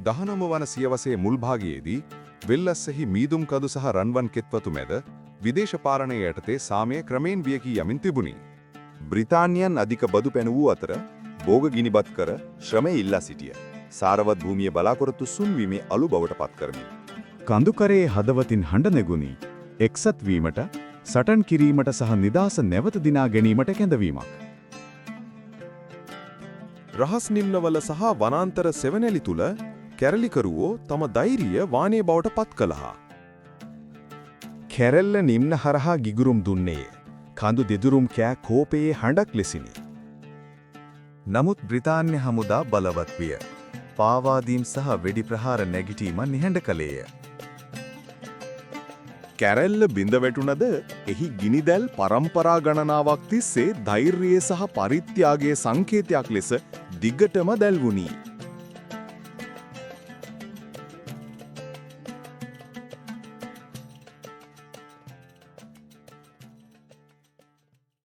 19 වන සියවසේ මුල් භාගයේදී වෙල්ලස්සෙහි මීදුම් කදු සහ රන්වන් කෙත්වතු මැද විදේශ පාලනය යටතේ සාමය ක්‍රමයෙන් වියකී යමින් තිබුණි. බ්‍රිතාන්‍යයන් අධික බදු පැනවූ අතර භෝග ගිනිබත් කර ශ්‍රමය ඉල්ලා සිටිය. සාරවත් භූමිය බලාපොරොත්තු සුන්වීමේ අලු බවට පත් කරමින්. කඳුකරයේ හදවතින් හඬ නැගුණි. එක්සත් වීමට, සටන් කිරීමට සහ නිදාස නැවත දිනා ගැනීමට කැඳවීමක්. රහස් නිම්නවල සහ වනාන්තර සෙවණැලි තුල කැරලිකරුවෝ තම ධෛර්යය වානේ බවට පත් කළා. කැරැල්ල නිම්න හරහා ගිගුරුම් දුන්නේය. කඳු දෙදුරුම් කෑ කෝපයේ හඬක් ලෙසිනි. නමුත් බ්‍රිතාන්‍ය හමුදා බලවත් විය. පාවාදීම් සහ වෙඩි ප්‍රහාර නැගිටීම නිහඬ කළේය. කැරැල්ල බිඳ වැටුණද එහි ගිනිදැල් පරම්පරා ගණනාවක් තිස්සේ ධෛර්යයේ සහ පරිත්‍යාගයේ සංකේතයක් ලෙස දිගටම දැල්වුණි.